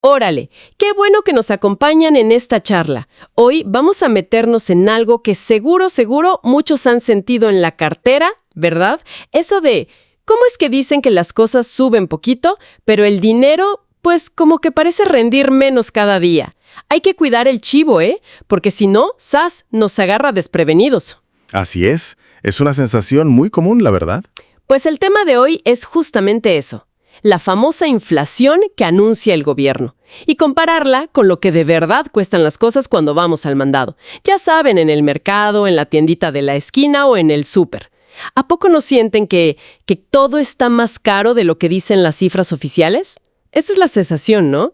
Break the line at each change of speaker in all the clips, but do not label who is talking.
Órale, qué bueno que nos acompañan en esta charla. Hoy vamos a meternos en algo que seguro muchos han sentido en la cartera, ¿verdad? Eso de, ¿cómo es que dicen que las cosas suben poquito, pero el dinero, pues como que parece rendir menos cada día? Hay que cuidar el chivo, ¿eh? Porque si no, ¡zas!, nos agarra desprevenidos.
Así es una sensación muy común, la verdad.
Pues el tema de hoy es justamente eso. La famosa inflación que anuncia el gobierno, y compararla con lo que de verdad cuestan las cosas cuando vamos al mandado. Ya saben, en el mercado, en la tiendita de la esquina o en el súper. ¿A poco no sienten que todo está más caro de lo que dicen las cifras oficiales? Esa es la sensación, ¿no?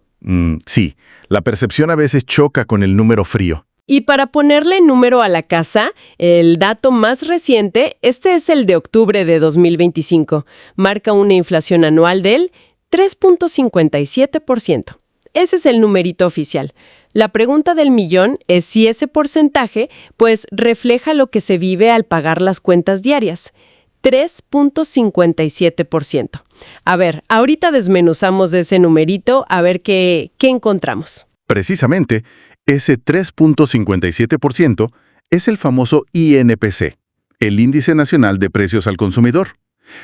Sí, la percepción a veces choca con el número frío.
Y para ponerle número a la casa, el dato más reciente, este es el de octubre de 2025, marca una inflación anual del 3.57%. Ese es el numerito oficial. La pregunta del millón es si ese porcentaje, pues, refleja lo que se vive al pagar las cuentas diarias. 3.57%. A ver, ahorita desmenuzamos ese numerito a ver qué encontramos.
Precisamente, ese 3.57% es el famoso INPC, el Índice Nacional de Precios al Consumidor.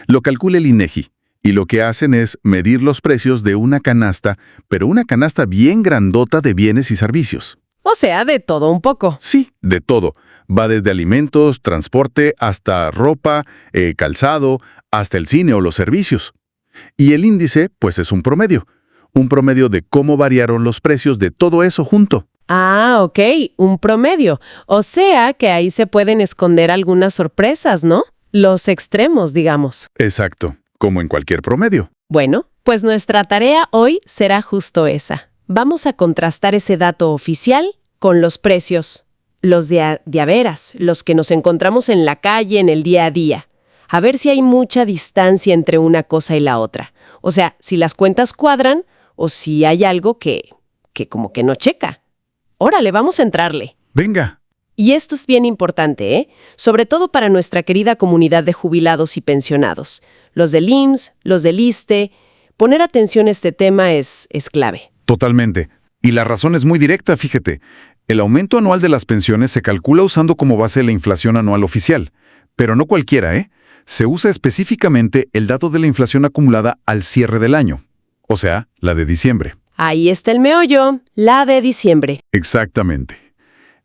Lo calcula el INEGI, y lo que hacen es medir los precios de una canasta, pero una canasta bien grandota de bienes y servicios.
O sea, de todo un poco.
Sí, de todo. Va desde alimentos, transporte, hasta ropa, calzado, hasta el cine o los servicios. Y el índice, pues es un promedio de cómo variaron los precios de todo eso junto.
Ah, ok, un promedio. O sea que ahí se pueden esconder algunas sorpresas, ¿no? Los extremos, digamos.
Exacto, como en cualquier promedio.
Bueno, pues nuestra tarea hoy será justo esa. Vamos a contrastar ese dato oficial con los precios, los de a veras, los que nos encontramos en la calle en el día a día. A ver si hay mucha distancia entre una cosa y la otra. O sea, si las cuentas cuadran o si hay algo que como que no checa. Órale, vamos a entrarle.
Venga.
Y esto es bien importante, ¿eh? Sobre todo para nuestra querida comunidad de jubilados y pensionados. Los del IMSS, los del ISSSTE. Poner atención a este tema es clave.
Totalmente. Y la razón es muy directa, fíjate. El aumento anual de las pensiones se calcula usando como base la inflación anual oficial. Pero no cualquiera, ¿eh? Se usa específicamente el dato de la inflación acumulada al cierre del año. O sea, la de diciembre.
Ahí está el meollo, la de diciembre.
Exactamente.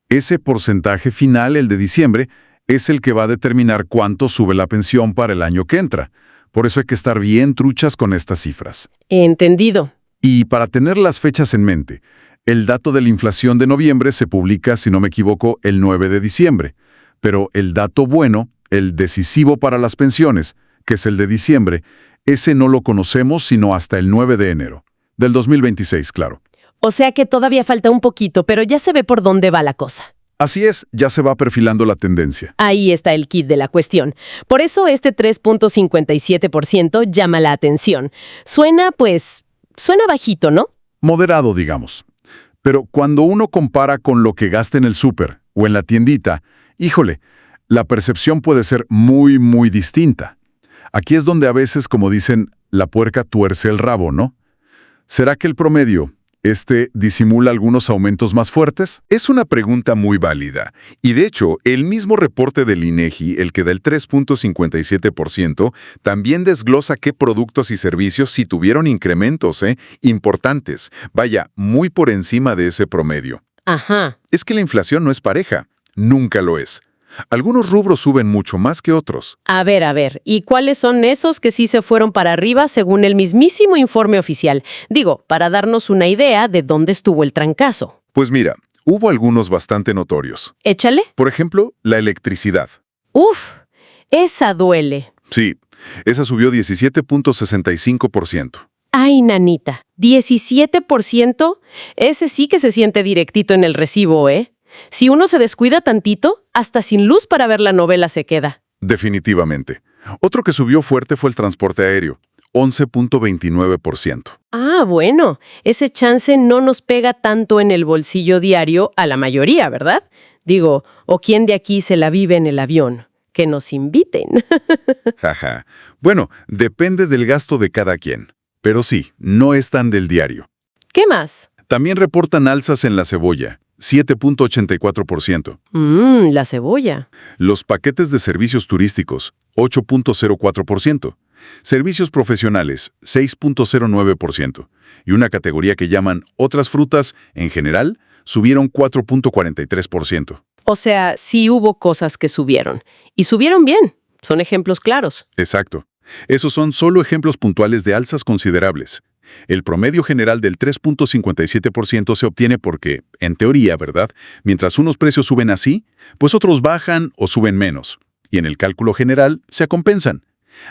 Ese porcentaje final, el de diciembre, es el que va a determinar cuánto sube la pensión para el año que entra. Por eso hay que estar bien truchas con estas cifras.
Entendido.
Y para tener las fechas en mente, el dato de la inflación de noviembre se publica, si no me equivoco, el 9 de diciembre. Pero el dato bueno, el decisivo para las pensiones, que es el de diciembre, ese no lo conocemos sino hasta el 9 de enero. Del 2026, claro.
O sea que todavía falta un poquito, pero ya se ve por dónde va la cosa.
Así es, ya se va perfilando la tendencia.
Ahí está el kit de la cuestión. Por eso este 3.57% llama la atención. Suena bajito, ¿no?
Moderado, digamos. Pero cuando uno compara con lo que gasta en el súper o en la tiendita, híjole, la percepción puede ser muy distinta. Aquí es donde a veces, como dicen, la puerca tuerce el rabo, ¿no? ¿Será que el promedio, disimula algunos aumentos más fuertes?
Es una pregunta muy válida. Y de hecho, el mismo reporte del INEGI, el que da el 3.57%, también desglosa qué productos y servicios sí tuvieron incrementos, importantes. Vaya, muy por encima de ese promedio.
Ajá.
Es que la inflación no es pareja. Nunca lo es. Algunos rubros suben mucho más que otros.
A ver, ¿y cuáles son esos que sí se fueron para arriba según el mismísimo informe oficial? Digo, para darnos una idea de dónde estuvo el trancazo.
Pues mira, hubo algunos bastante notorios.
Échale.
Por ejemplo, la electricidad.
Uf, esa duele.
Sí, esa subió 17.65%.
Ay, nanita, ¿17%? Ese sí que se siente directito en el recibo, ¿eh? Si uno se descuida tantito, hasta sin luz para ver la novela se queda.
Definitivamente. Otro que subió fuerte fue el transporte aéreo, 11.29%.
Ah, bueno, ese chance no nos pega tanto en el bolsillo diario a la mayoría, ¿verdad? Digo, ¿o quién de aquí se la vive en el avión? Que nos inviten.
Jaja. Bueno, depende del gasto de cada quien. Pero sí, no es tan del diario.
¿Qué más?
También reportan alzas en la cebolla, 7.84%.
La cebolla.
Los paquetes de servicios turísticos, 8.04%. Servicios profesionales, 6.09%. Y una categoría que llaman otras frutas, en general, subieron 4.43%.
O sea, sí hubo cosas que subieron. Y subieron bien. Son ejemplos claros.
Exacto. Esos son solo ejemplos puntuales de alzas considerables. El promedio general del 3.57% se obtiene porque, en teoría, ¿verdad? Mientras unos precios suben así, pues otros bajan o suben menos. Y en el cálculo general se compensan.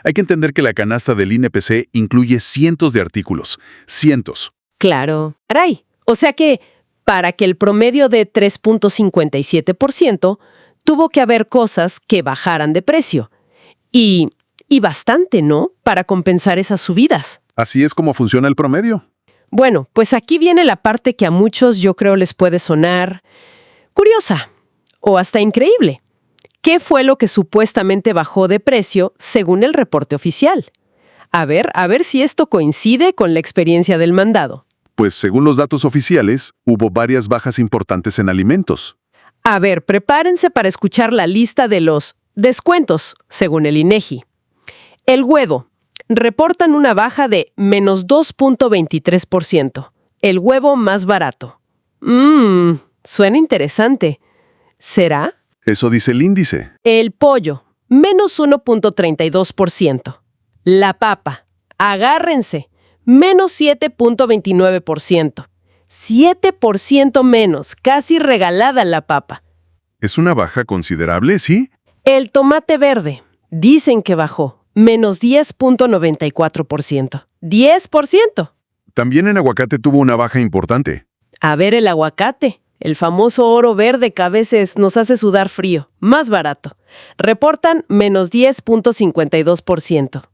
Hay que entender que la canasta del INPC incluye cientos de artículos. Cientos.
Claro. Caray. O sea que, para que el promedio de 3.57%, tuvo que haber cosas que bajaran de precio. Y bastante, ¿no? Para compensar esas subidas.
Así es como funciona el promedio.
Bueno, pues aquí viene la parte que a muchos yo creo les puede sonar curiosa o hasta increíble. ¿Qué fue lo que supuestamente bajó de precio según el reporte oficial? A ver si esto coincide con la experiencia del mandado.
Pues según los datos oficiales, hubo varias bajas importantes en alimentos.
A ver, prepárense para escuchar la lista de los descuentos, según el INEGI. El huevo. Reportan una baja de menos 2.23%. El huevo más barato. Suena interesante. ¿Será?
Eso dice el índice.
El pollo. Menos 1.32%. La papa. Agárrense. Menos 7.29%. 7% menos. Casi regalada la papa.
Es una baja considerable, ¿sí?
El tomate verde. Dicen que bajó. Menos 10.94%. ¡10%!
También en aguacate tuvo una baja importante.
A ver el aguacate, el famoso oro verde que a veces nos hace sudar frío, más barato. Reportan menos 10.52%.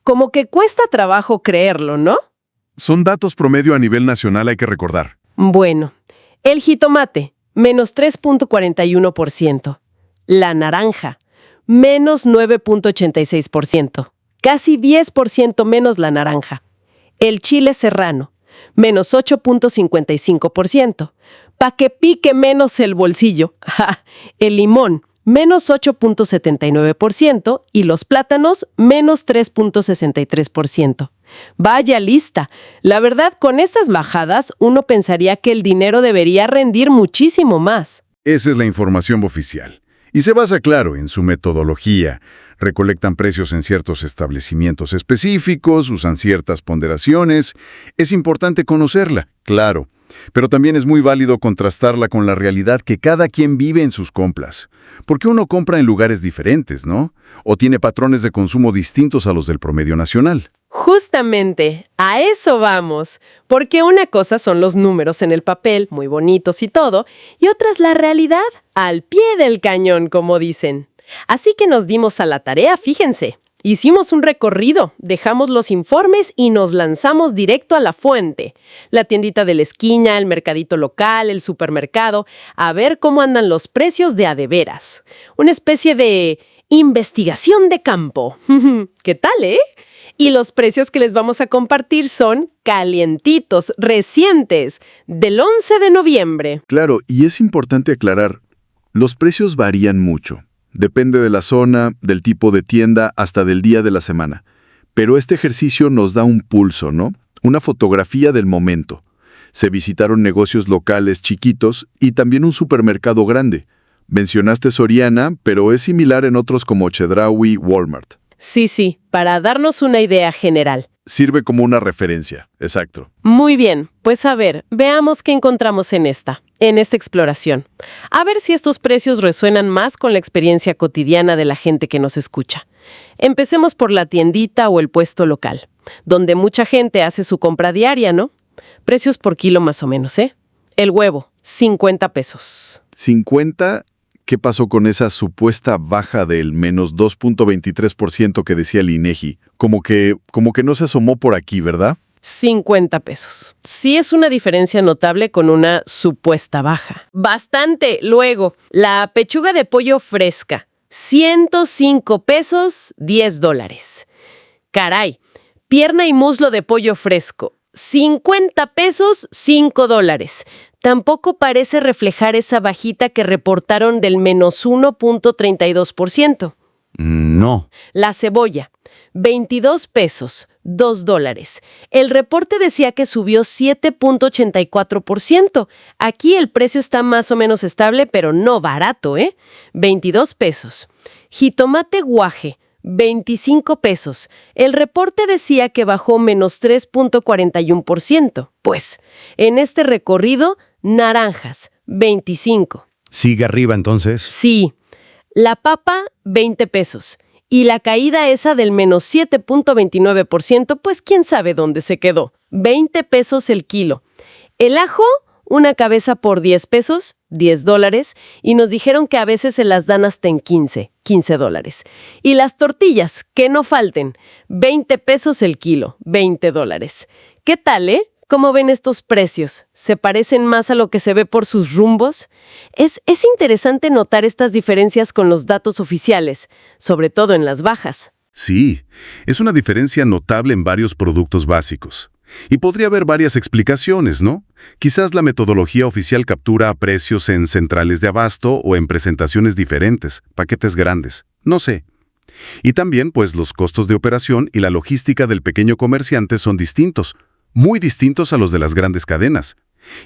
Como que cuesta trabajo creerlo, ¿no?
Son datos promedio a nivel nacional, hay que recordar.
Bueno, el jitomate, menos 3.41%. La naranja, menos 9.86%. Casi 10% menos la naranja. El chile serrano, menos 8.55%. Pa' que pique menos el bolsillo. El limón, menos 8.79%. Y los plátanos, menos 3.63%. Vaya lista. La verdad, con estas bajadas, uno pensaría que el dinero debería rendir muchísimo más.
Esa es la información oficial. Y se basa, claro, en su metodología. Recolectan precios en ciertos establecimientos específicos, usan ciertas ponderaciones. Es importante conocerla, claro. Pero también es muy válido contrastarla con la realidad que cada quien vive en sus compras. Porque uno compra en lugares diferentes, ¿no? O tiene patrones de consumo distintos a los del promedio nacional.
Justamente, a eso vamos, porque una cosa son los números en el papel, muy bonitos y todo, y otra es la realidad, al pie del cañón, como dicen. Así que nos dimos a la tarea, fíjense. Hicimos un recorrido, dejamos los informes y nos lanzamos directo a la fuente. La tiendita de la esquina, el mercadito local, el supermercado, a ver cómo andan los precios de a de veras. Una especie de investigación de campo. ¿Qué tal, eh? Y los precios que les vamos a compartir son calientitos, recientes, del 11 de noviembre.
Claro, y es importante aclarar, los precios varían mucho. Depende de la zona, del tipo de tienda, hasta del día de la semana. Pero este ejercicio nos da un pulso, ¿no? Una fotografía del momento. Se visitaron negocios locales chiquitos y también un supermercado grande. Mencionaste Soriana, pero es similar en otros como Chedraui, Walmart.
Sí, para darnos una idea general.
Sirve como una referencia, exacto.
Muy bien, pues a ver, veamos qué encontramos en esta exploración. A ver si estos precios resuenan más con la experiencia cotidiana de la gente que nos escucha. Empecemos por la tiendita o el puesto local, donde mucha gente hace su compra diaria, ¿no? Precios por kilo más o menos, ¿eh? El huevo, 50 pesos.
¿50? ¿Qué pasó con esa supuesta baja del menos 2.23% que decía el INEGI? Como que no se asomó por aquí, ¿verdad?
50 pesos. Sí es una diferencia notable con una supuesta baja. Bastante. Luego, la pechuga de pollo fresca. 105 pesos, $10. Caray. Pierna y muslo de pollo fresco. 50 pesos, $5. Tampoco parece reflejar esa bajita que reportaron del menos 1.32%.
No.
La cebolla, 22 pesos, $2. El reporte decía que subió 7.84%. Aquí el precio está más o menos estable, pero no barato, 22 pesos. Jitomate guaje, 25 pesos. El reporte decía que bajó menos 3.41%. Pues, en este recorrido, naranjas, 25.
¿Sigue arriba entonces?
Sí. La papa, 20 pesos. Y la caída esa del menos 7.29%, pues quién sabe dónde se quedó. 20 pesos el kilo. El ajo, una cabeza por 10 pesos, $10, y nos dijeron que a veces se las dan hasta en $15. Y las tortillas, que no falten, 20 pesos el kilo, $20. ¿Qué tal, ¿Cómo ven estos precios? ¿Se parecen más a lo que se ve por sus rumbos? Es interesante notar estas diferencias con los datos oficiales, sobre todo en las bajas.
Sí, es una diferencia notable en varios productos básicos. Y podría haber varias explicaciones, ¿no? Quizás la metodología oficial captura a precios en centrales de abasto o en presentaciones diferentes, paquetes grandes, no sé. Y también, pues, los costos de operación y la logística del pequeño comerciante son distintos, muy distintos a los de las grandes cadenas.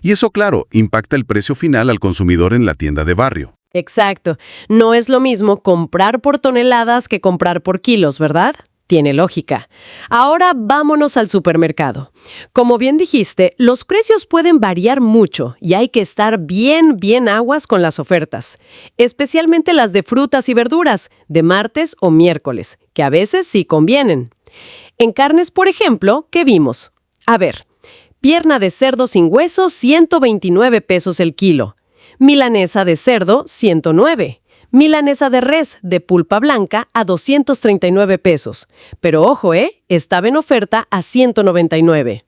Y eso, claro, impacta el precio final al consumidor en la tienda de barrio.
Exacto. No es lo mismo comprar por toneladas que comprar por kilos, ¿verdad? Tiene lógica. Ahora vámonos al supermercado. Como bien dijiste, los precios pueden variar mucho y hay que estar bien aguas con las ofertas, especialmente las de frutas y verduras, de martes o miércoles, que a veces sí convienen. En carnes, por ejemplo, ¿qué vimos? A ver, pierna de cerdo sin hueso, 129 pesos el kilo. Milanesa de cerdo, 109. Milanesa de res de pulpa blanca a 239 pesos. Pero ojo, estaba en oferta a 199.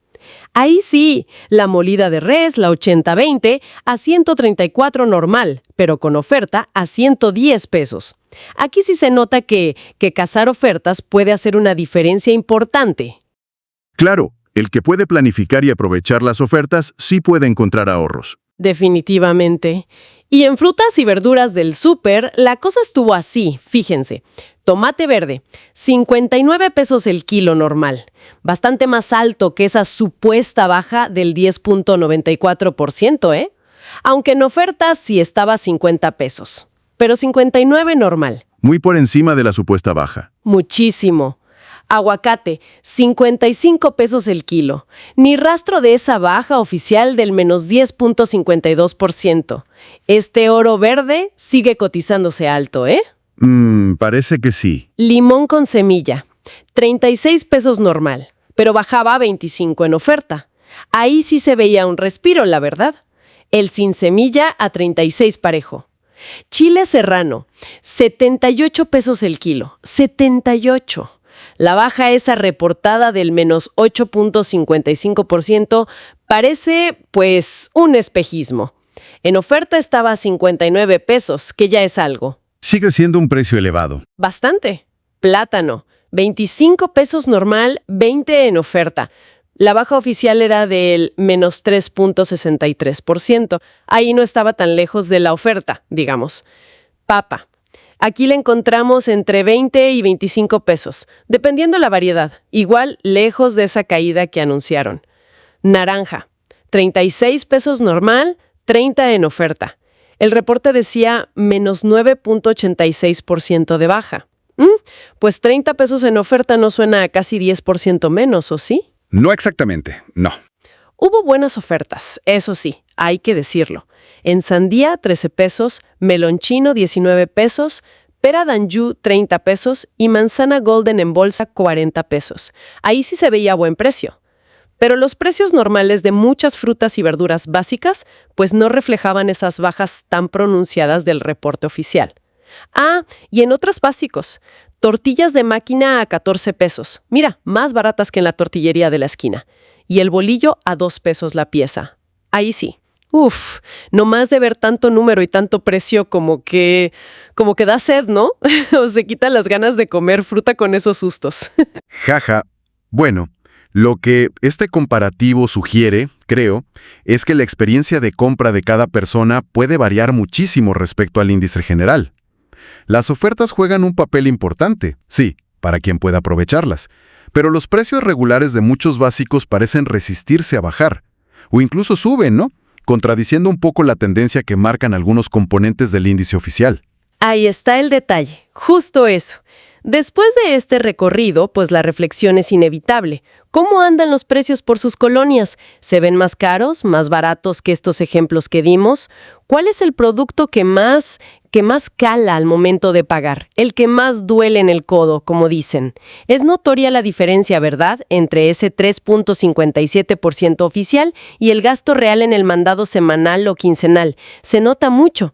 Ahí sí, la molida de res, la 80-20, a 134 normal, pero con oferta a 110 pesos. Aquí sí se nota que cazar ofertas puede hacer una diferencia importante.
Claro, el que puede planificar y aprovechar las ofertas sí puede encontrar ahorros.
Definitivamente. Y en frutas y verduras del súper, la cosa estuvo así, fíjense. Tomate verde, 59 pesos el kilo normal. Bastante más alto que esa supuesta baja del 10.94%, Aunque en oferta sí estaba 50 pesos. Pero 59 normal.
Muy por encima de la supuesta baja.
Muchísimo. Aguacate, 55 pesos el kilo. Ni rastro de esa baja oficial del menos 10.52%. Este oro verde sigue cotizándose alto,
Parece que sí.
Limón con semilla, 36 pesos normal, pero bajaba a 25 en oferta. Ahí sí se veía un respiro, la verdad. El sin semilla a 36 parejo. Chile serrano, 78 pesos el kilo. 78. La baja esa reportada del menos 8.55% parece, pues, un espejismo. En oferta estaba a 59 pesos, que ya es algo.
Sigue siendo un precio elevado.
Bastante. Plátano, 25 pesos normal, 20 en oferta. La baja oficial era del menos 3.63%. Ahí no estaba tan lejos de la oferta, digamos. Papa. Aquí la encontramos entre 20 y 25 pesos, dependiendo la variedad, igual lejos de esa caída que anunciaron. Naranja, 36 pesos normal, 30 en oferta. El reporte decía menos 9.86% de baja. Pues 30 pesos en oferta no suena a casi 10% menos, ¿o sí?
No exactamente, no.
Hubo buenas ofertas, eso sí, hay que decirlo. En sandía, 13 pesos, melón chino, 19 pesos, pera danjú, 30 pesos y manzana golden en bolsa, 40 pesos. Ahí sí se veía buen precio. Pero los precios normales de muchas frutas y verduras básicas, pues no reflejaban esas bajas tan pronunciadas del reporte oficial. Y en otros básicos, tortillas de máquina a 14 pesos. Mira, más baratas que en la tortillería de la esquina. Y el bolillo a 2 pesos la pieza. Ahí sí. No más de ver tanto número y tanto precio como que da sed, ¿no? O se quitan las ganas de comer fruta con esos sustos.
Jaja. Bueno, Lo que este comparativo sugiere, creo, es que la experiencia de compra de cada persona puede variar muchísimo respecto al índice general. Las ofertas juegan un papel importante, sí, para quien pueda aprovecharlas, pero los precios regulares de muchos básicos parecen resistirse a bajar, o incluso suben, ¿no? Contradiciendo un poco la tendencia que marcan algunos componentes del índice oficial.
Ahí está el detalle, justo eso. Después de este recorrido, pues la reflexión es inevitable. ¿Cómo andan los precios por sus colonias? ¿Se ven más caros, más baratos que estos ejemplos que dimos? ¿Cuál es el producto que más cala al momento de pagar? El que más duele en el codo, como dicen. Es notoria la diferencia, ¿verdad?, entre ese 3.57% oficial y el gasto real en el mandado semanal o quincenal. Se nota mucho.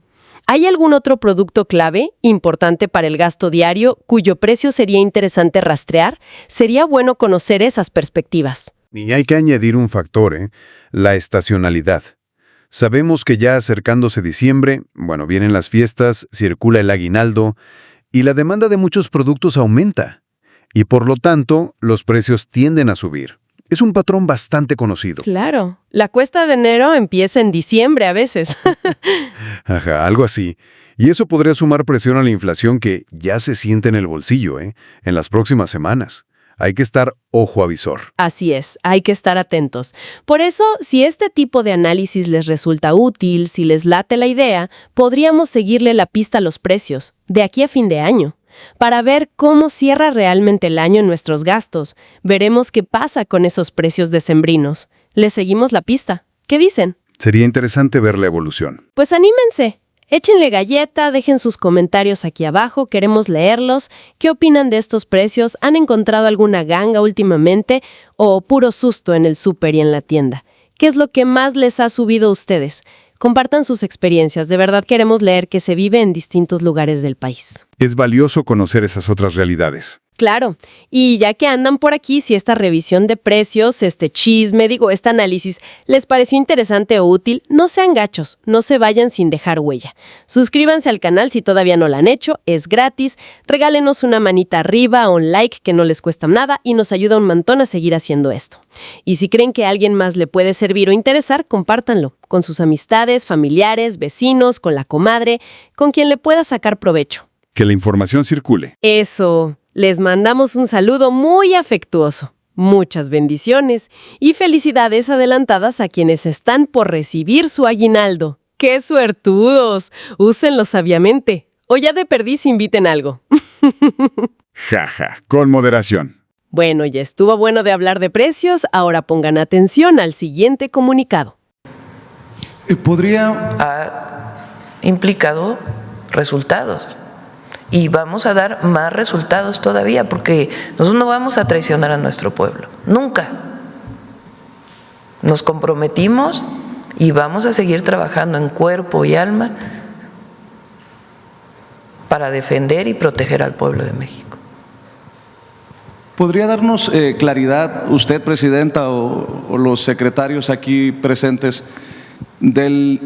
¿Hay algún otro producto clave, importante para el gasto diario, cuyo precio sería interesante rastrear? Sería bueno conocer esas perspectivas.
Y hay que añadir un factor, la estacionalidad. Sabemos que ya acercándose diciembre, vienen las fiestas, circula el aguinaldo y la demanda de muchos productos aumenta. Y por lo tanto, los precios tienden a subir. Es un patrón bastante conocido.
Claro, la cuesta de enero empieza en diciembre a veces.
Ajá, algo así. Y eso podría sumar presión a la inflación que ya se siente en el bolsillo, en las próximas semanas. Hay que estar ojo avisor.
Así es, hay que estar atentos. Por eso, si este tipo de análisis les resulta útil, si les late la idea, podríamos seguirle la pista a los precios, de aquí a fin de año. Para ver cómo cierra realmente el año en nuestros gastos, veremos qué pasa con esos precios decembrinos. ¿Les seguimos la pista? ¿Qué dicen?
Sería interesante ver la evolución.
Pues anímense. Échenle galleta, dejen sus comentarios aquí abajo, queremos leerlos. ¿Qué opinan de estos precios? ¿Han encontrado alguna ganga últimamente o puro susto en el súper y en la tienda? ¿Qué es lo que más les ha subido a ustedes? Compartan sus experiencias, de verdad queremos leer que se vive en distintos lugares del país.
Es valioso conocer esas otras realidades.
Claro, y ya que andan por aquí, si esta revisión de precios, este análisis, les pareció interesante o útil, no sean gachos, no se vayan sin dejar huella. Suscríbanse al canal si todavía no lo han hecho, es gratis, regálenos una manita arriba o un like que no les cuesta nada y nos ayuda un montón a seguir haciendo esto. Y si creen que a alguien más le puede servir o interesar, compártanlo con sus amistades, familiares, vecinos, con la comadre, con quien le pueda sacar provecho.
Que la información circule.
Eso. Les mandamos un saludo muy afectuoso. Muchas bendiciones y felicidades adelantadas a quienes están por recibir su aguinaldo. ¡Qué suertudos! Úsenlo sabiamente. O ya de perdiz inviten algo.
Jaja, con moderación.
Bueno, ya estuvo bueno de hablar de precios. Ahora pongan atención al siguiente comunicado.
Ha implicado resultados. Y vamos a dar más resultados todavía, porque nosotros no vamos a traicionar a nuestro pueblo, nunca. Nos comprometimos y vamos a seguir trabajando en cuerpo y alma para defender y proteger al pueblo de México.
¿Podría darnos claridad, usted, Presidenta, o los secretarios aquí presentes, del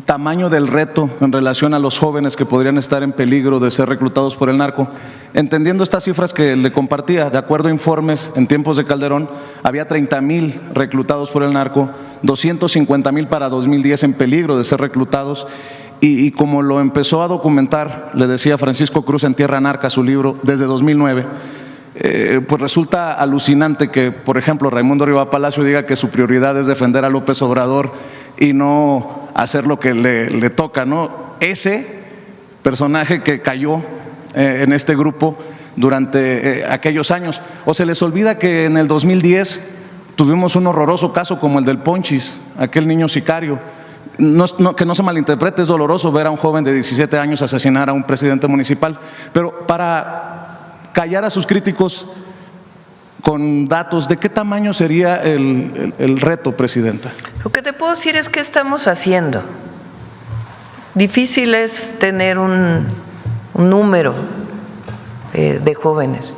tamaño del reto en relación a los jóvenes que podrían estar en peligro de ser reclutados por el narco? Entendiendo estas cifras que le compartía, de acuerdo a informes, en tiempos de Calderón, había 30,000 reclutados por el narco, 250,000 para 2010 en peligro de ser reclutados, y como lo empezó a documentar, le decía Francisco Cruz en Tierra Narca, su libro, desde 2009, pues resulta alucinante que, por ejemplo, Raimundo Riva Palacio diga que su prioridad es defender a López Obrador y no hacer lo que le toca, ¿no? Ese personaje que cayó en este grupo durante aquellos años. O se les olvida que en el 2010 tuvimos un horroroso caso como el del Ponchis, aquel niño sicario. Que no se malinterprete, es doloroso ver a un joven de 17 años asesinar a un presidente municipal, pero para callar a sus críticos con datos, ¿de qué tamaño sería el reto, Presidenta?
Lo que te puedo decir es que estamos haciendo. Difícil es tener un número de jóvenes.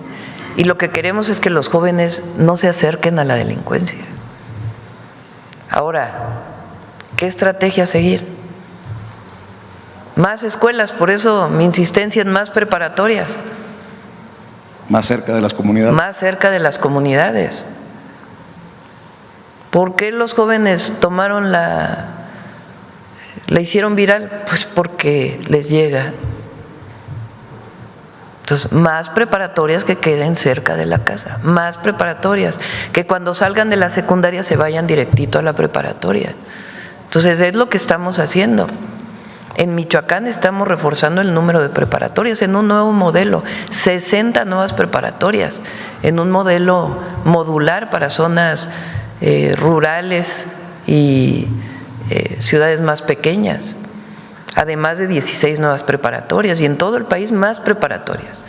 Y lo que queremos es que los jóvenes no se acerquen a la delincuencia. Ahora, ¿qué estrategia seguir? Más escuelas, por eso mi insistencia en más preparatorias.
Más cerca de las comunidades.
Más cerca de las comunidades. ¿Por qué los jóvenes tomaron la hicieron viral? Pues porque les llega. Entonces, más preparatorias que queden cerca de la casa, más preparatorias, que cuando salgan de la secundaria se vayan directito a la preparatoria. Entonces, es lo que estamos haciendo. En Michoacán estamos reforzando el número de preparatorias en un nuevo modelo, 60 nuevas preparatorias, en un modelo modular para zonas rurales y ciudades más pequeñas, además de 16 nuevas preparatorias y en todo el país más preparatorias.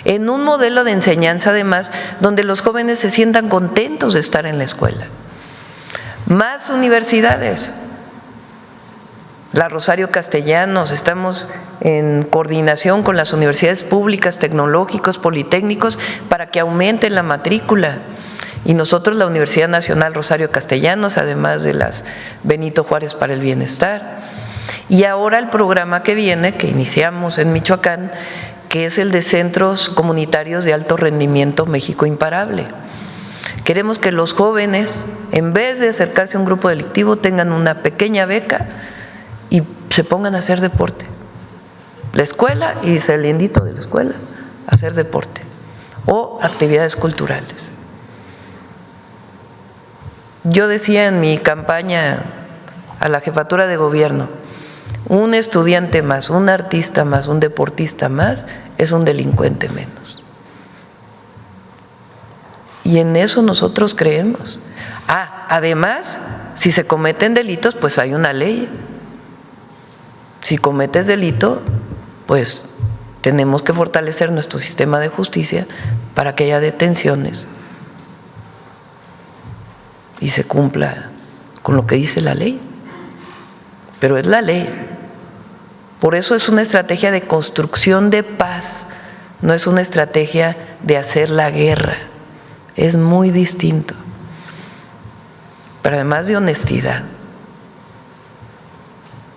En un modelo de enseñanza además donde los jóvenes se sientan contentos de estar en la escuela. Más universidades. La Rosario Castellanos, estamos en coordinación con las universidades públicas, tecnológicos, politécnicos, para que aumenten la matrícula. Y nosotros, la Universidad Nacional Rosario Castellanos, además de las Benito Juárez para el Bienestar. Y ahora el programa que viene, que iniciamos en Michoacán, que es el de Centros Comunitarios de Alto Rendimiento México Imparable. Queremos que los jóvenes, en vez de acercarse a un grupo delictivo, tengan una pequeña beca y se pongan a hacer deporte. La escuela y saliendito de la escuela, hacer deporte o actividades culturales. Yo decía en mi campaña a la jefatura de gobierno, un estudiante más, un artista más, un deportista más, es un delincuente menos. Y en eso nosotros creemos. Además, si se cometen delitos, pues hay una ley. Si cometes delito, pues tenemos que fortalecer nuestro sistema de justicia para que haya detenciones y se cumpla con lo que dice la ley. Pero es la ley. Por eso es una estrategia de construcción de paz, no es una estrategia de hacer la guerra. Es muy distinto. Pero además de honestidad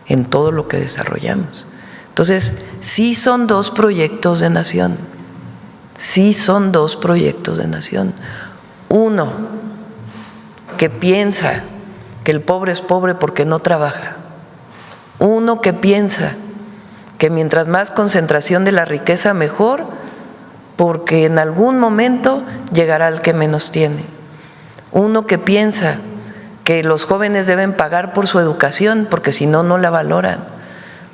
en todo lo que desarrollamos. Entonces, sí son dos proyectos de nación. Sí son dos proyectos de nación. Uno, que piensa que el pobre es pobre porque no trabaja. Uno que piensa que mientras más concentración de la riqueza mejor, porque en algún momento llegará el que menos tiene. Uno que piensa que los jóvenes deben pagar por su educación porque si no, no la valoran.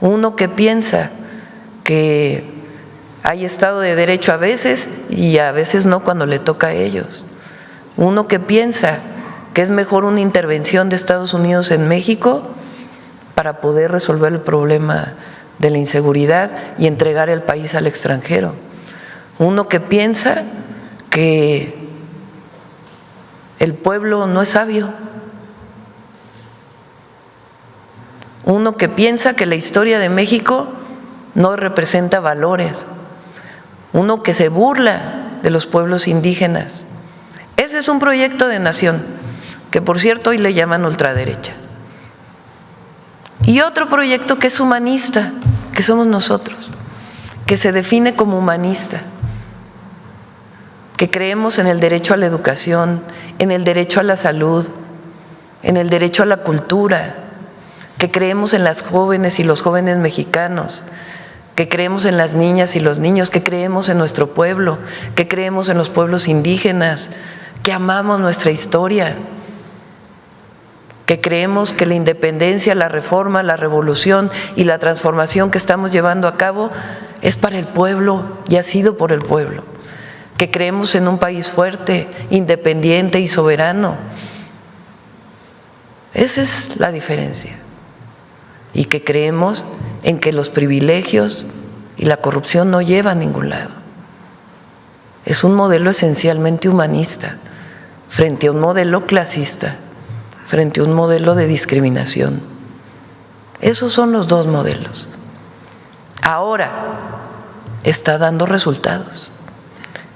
Uno que piensa que hay Estado de Derecho a veces y a veces no cuando le toca a ellos. Uno que piensa que es mejor una intervención de Estados Unidos en México para poder resolver el problema de la inseguridad y entregar el país al extranjero. Uno que piensa que el pueblo no es sabio. Uno que piensa que la historia de México no representa valores. Uno que se burla de los pueblos indígenas. Ese es un proyecto de nación, que por cierto hoy le llaman ultraderecha. Y otro proyecto que es humanista, que somos nosotros, que se define como humanista, que creemos en el derecho a la educación, en el derecho a la salud, en el derecho a la cultura, que creemos en las jóvenes y los jóvenes mexicanos, que creemos en las niñas y los niños, que creemos en nuestro pueblo, que creemos en los pueblos indígenas, que amamos nuestra historia, que creemos que la independencia, la reforma, la revolución y la transformación que estamos llevando a cabo es para el pueblo y ha sido por el pueblo, que creemos en un país fuerte, independiente y soberano. Esa es la diferencia. Y que creemos en que los privilegios y la corrupción no llevan a ningún lado. Es un modelo esencialmente humanista frente a un modelo clasista, frente a un modelo de discriminación. Esos son los dos modelos. Ahora está dando resultados.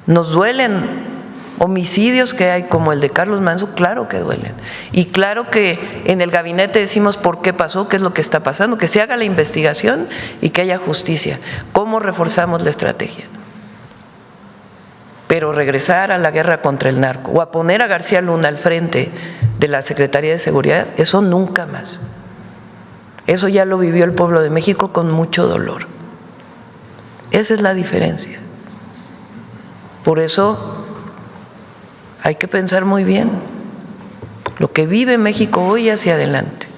Nos duelen homicidios que hay como el de Carlos Manzo, claro que duelen. Y claro que en el gabinete decimos por qué pasó, qué es lo que está pasando, que se haga la investigación y que haya justicia. ¿Cómo reforzamos la estrategia? Pero regresar a la guerra contra el narco o a poner a García Luna al frente de la Secretaría de Seguridad, eso nunca más. Eso ya lo vivió el pueblo de México con mucho dolor. Esa es la diferencia. Por eso hay que pensar muy bien lo que vive México hoy hacia adelante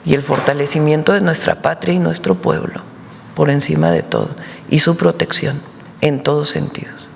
y el fortalecimiento de nuestra patria y nuestro pueblo por encima de todo y su protección en todos sentidos.